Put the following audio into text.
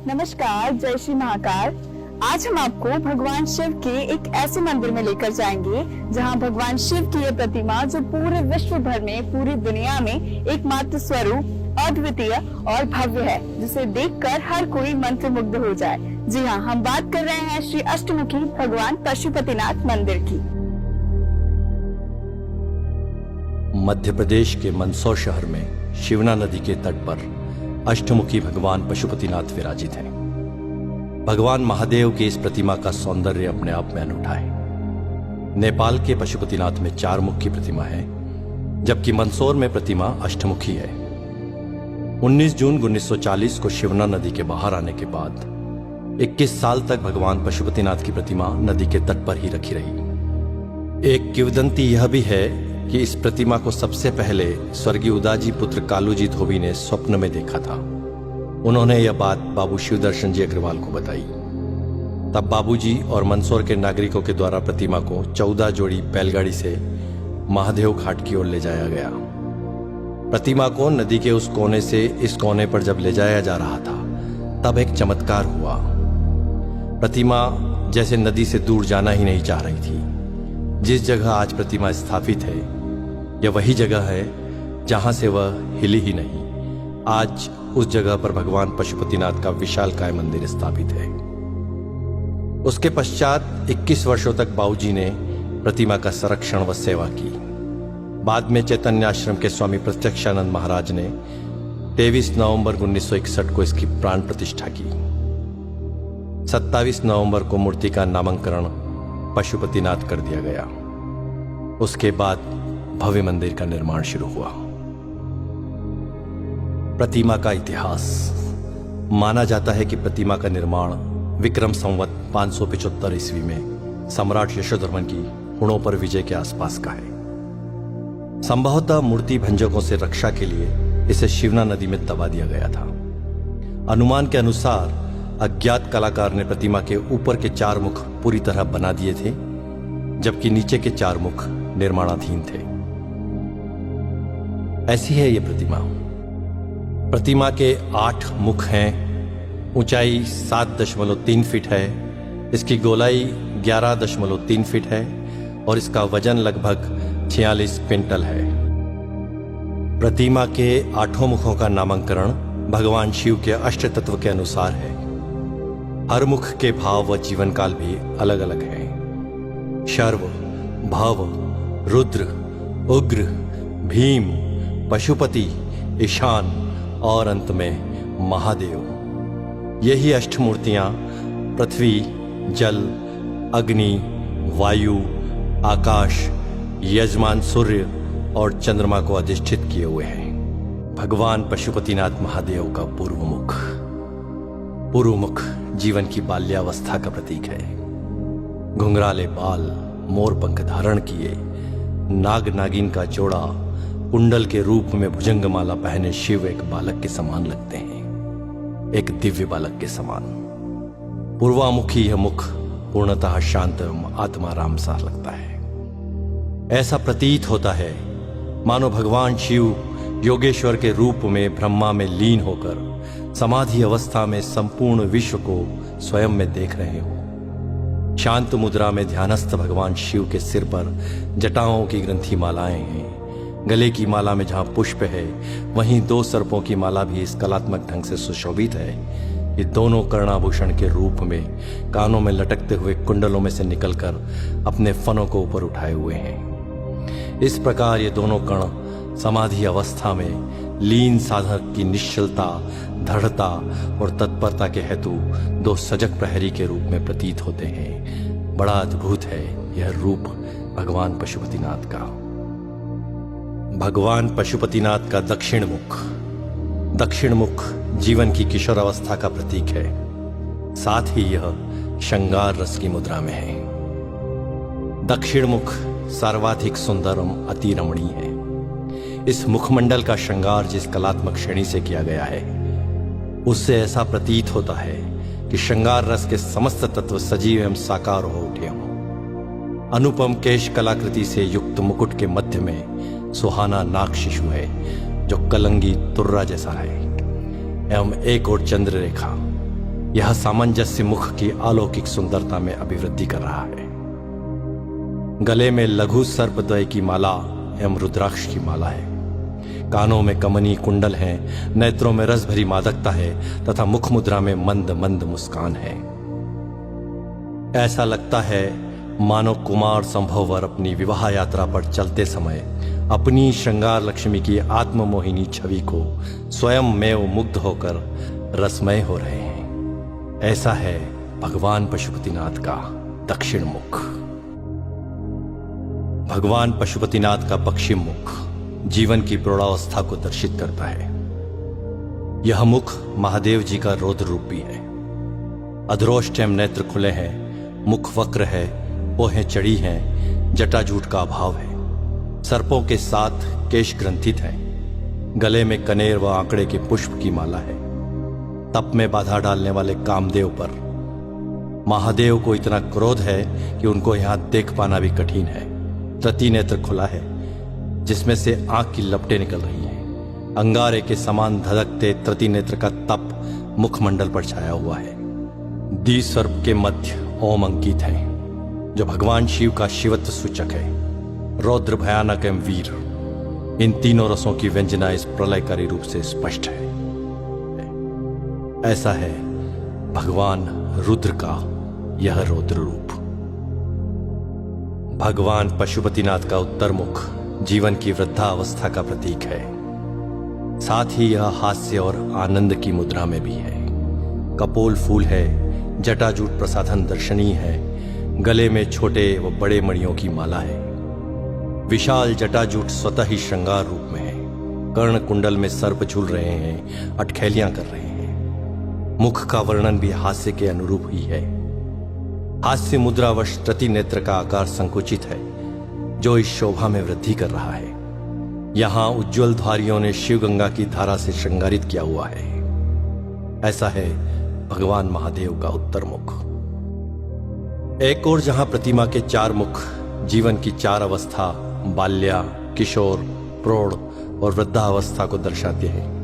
नमस्कार, जय श्री महाकाल। आज हम आपको भगवान शिव के एक ऐसे मंदिर में लेकर जाएंगे जहां भगवान शिव की ये प्रतिमा जो पूरे विश्व भर में, पूरी दुनिया में एकमात्र स्वरूप, अद्वितीय और भव्य है, जिसे देखकर हर कोई मंत्रमुग्ध हो जाए। जी हाँ, हम बात कर रहे हैं श्री अष्टमुखी भगवान पशुपतिनाथ मंदिर की। मध्य प्रदेश के मंदसौर शहर में शिवना नदी के तट पर अष्टमुखी भगवान पशुपतिनाथ विराजित हैं। भगवान महादेव की इस प्रतिमा का सौंदर्य अपने आप में अनूठा है। नेपाल के पशुपतिनाथ में 4 मुख की प्रतिमा है, जबकि मंदसौर में प्रतिमा अष्टमुखी है। 19 जून 1940 को शिवना नदी के बाहर आने के बाद 21 साल तक भगवान पशुपतिनाथ की प्रतिमा नदी के तट पर ही रखी रही। एक किंवदंती यह भी है कि इस प्रतिमा को सबसे पहले स्वर्गीय उदाजी पुत्र कालूजी धोबी ने स्वप्न में देखा था। उन्होंने यह बात बाबू शिवदर्शन जी अग्रवाल को बताई। तब बाबूजी और मंदसौर के नागरिकों के द्वारा प्रतिमा को 14 जोड़ी बैलगाड़ी से महादेव घाट की ओर ले जाया गया। प्रतिमा को नदी के उस कोने से इस कोने पर जब ले जाया जा रहा था, तब एक चमत्कार हुआ। प्रतिमा जैसे नदी से दूर जाना ही नहीं चाह रही थी। जिस जगह आज प्रतिमा स्थापित है, यह वही जगह है जहां से वह हिली ही नहीं। आज उस जगह पर भगवान पशुपतिनाथ का विशालकाय मंदिर स्थापित है। उसके पश्चात 21 वर्षों तक बाबूजी ने प्रतिमा का संरक्षण व सेवा की। बाद में चैतन्य आश्रम के स्वामी प्रत्यक्षानंद महाराज ने 23 नवंबर 1961 को इसकी प्राण प्रतिष्ठा की। 27 नवंबर को मूर्ति का नामकरण पशुपतिनाथ कर दिया गया। उसके बाद भव्य मंदिर का निर्माण शुरू हुआ। प्रतिमा का इतिहास। माना जाता है कि प्रतिमा का निर्माण विक्रम संवत 575 ईस्वी में सम्राट यशोधर्मन की हुणों पर विजय के आसपास का है। संभवतः मूर्ति भंजकों से रक्षा के लिए इसे शिवना नदी में दबा दिया गया था। अनुमान के अनुसार अज्ञात कलाकार ने प्रतिमा के ऊपर के 4 मुख पूरी तरह बना दिए थे, जबकि नीचे के 4 मुख निर्माणाधीन थे। ऐसी है ये प्रतिमा। प्रतिमा के 8 मुख हैं। ऊंचाई 7.3 फीट है। इसकी गोलाई 11.3 फीट है और इसका वजन लगभग 46 क्विंटल है। प्रतिमा के 8 मुखों का नामकरण भगवान शिव के अष्ट तत्व के अनुसार है। हर मुख के भाव व जीवन काल भी अलग अलग हैं। शर्व, भव, रुद्र, उग्र, भीम, पशुपति, ईशान और अंत में महादेव। यही अष्टमूर्तियां पृथ्वी, जल, अग्नि, वायु, आकाश, यजमान सूर्य और चंद्रमा को अधिष्ठित किए हुए हैं। भगवान पशुपतिनाथ महादेव का पूर्व मुख। पूर्व मुख जीवन की बाल्यावस्था का प्रतीक है। घुंघराले बाल, मोर पंख धारण किए, नाग नागिन का जोड़ा, कुंडल के रूप में भुजंगमाला पहने शिव एक बालक के समान लगते हैं, एक दिव्य बालक के समान। पूर्वामुखी यह मुख पूर्णतः शांत आत्माराम सा लगता है। ऐसा प्रतीत होता है मानो भगवान शिव योगेश्वर के रूप में ब्रह्मा में लीन होकर समाधि अवस्था में संपूर्ण विश्व को स्वयं में देख रहे हो। शांत मुद्रा में ध्यानस्थ भगवान शिव के सिर पर जटाओं की ग्रंथि मालाएं हैं। गले की माला में जहां पुष्प है, वहीं 2 सर्पों की माला भी इस कलात्मक ढंग से सुशोभित है। ये दोनों कर्णाभूषण के रूप में कानों में लटकते हुए कुंडलों में से निकलकर अपने फनों को ऊपर उठाए हुए हैं। इस प्रकार ये दोनों कण समाधि अवस्था में लीन साधक की निश्चलता, दृढ़ता और तत्परता के हेतु 2 सजग प्रहरी के रूप में प्रतीत होते हैं। बड़ा अद्भुत है यह रूप भगवान पशुपतिनाथ का। भगवान पशुपतिनाथ का दक्षिण मुख। दक्षिण मुख जीवन की किशोर अवस्था का प्रतीक है। साथ ही यह श्रृंगार रस की मुद्रा में है। दक्षिण मुख सर्वाधिक सुंदरम अति रमणीय है। इस मुखमंडल का श्रृंगार जिस कलात्मक श्रेणी से किया गया है, उससे ऐसा प्रतीत होता है कि श्रृंगार रस के समस्त तत्व सजीव एवं साकार हो उठे हों। अनुपम केश कलाकृति से युक्त मुकुट के मध्य में सुहाना नाग शिशु है, जो कलंगी तुर्रा जैसा है, एवं एक और चंद्र रेखा यह सामंजस्य मुख की अलौकिक सुंदरता में अभिवृद्धि कर रहा है। गले में लघु सर्पद्वय की माला एवं रुद्राक्ष की माला है। कानों में कमनी कुंडल हैं, नेत्रों में रस भरी मादकता है तथा मुख मुद्रा में मंद मंद मुस्कान है। ऐसा लगता है मानो कुमार संभववर अपनी विवाह यात्रा पर चलते समय अपनी श्रृंगार लक्ष्मी की आत्ममोहिनी छवि को स्वयं में मुग्ध होकर रसमय हो रहे हैं। ऐसा है भगवान पशुपतिनाथ का दक्षिण मुख। भगवान पशुपतिनाथ का पश्चिम मुख जीवन की प्रौढ़ावस्था को दर्शित करता है। यह मुख महादेव जी का रौद्र रूप भी है। अधरोष्ट एवं नेत्र खुले हैं, मुख वक्र है, पोहें चढ़ी हैं, जटाजूट का अभाव है। सर्पों के साथ केश ग्रंथित हैं। गले में कनेर व आंकड़े के पुष्प की माला है। तप में बाधा डालने वाले कामदेव पर महादेव को इतना क्रोध है कि उनको यहां देख पाना भी कठिन है। तृतीय नेत्र खुला है जिसमें से आंख की लपटें निकल रही हैं। अंगारे के समान धधकते तृतीय नेत्र का तप मुखमंडल पर छाया हुआ है। द्विसर्प के मध्य ओम अंकित है जो भगवान शिव का शिवत्व सूचक है। रौद्र, भयानक एवं वीर, इन तीनों रसों की व्यंजना इस प्रलयकारी रूप से स्पष्ट है। ऐसा है भगवान रुद्र का यह रौद्र रूप। भगवान पशुपतिनाथ का उत्तर मुख जीवन की वृद्धावस्था का प्रतीक है। साथ ही यह हास्य और आनंद की मुद्रा में भी है। कपोल फूल है, जटाजूट प्रसाधन दर्शनीय है। गले में छोटे व बड़े मणियों की माला है। विशाल जटाजूट स्वतः ही श्रृंगार रूप में है। कर्ण कुंडल में सर्प झूल रहे हैं, अटखेलियां कर रहे हैं। मुख का वर्णन भी हास्य के अनुरूप ही है। हास्य मुद्रावश तृतीय नेत्र का आकार संकुचित है जो इस शोभा में वृद्धि कर रहा है। यहां उज्ज्वल धारियों ने शिव गंगा की धारा से श्रृंगारित किया हुआ है। ऐसा है भगवान महादेव का उत्तर मुख। एक और जहां प्रतिमा के चार मुख जीवन की चार अवस्था बाल्या, किशोर, प्रौढ़ और वृद्धावस्था को दर्शाते हैं,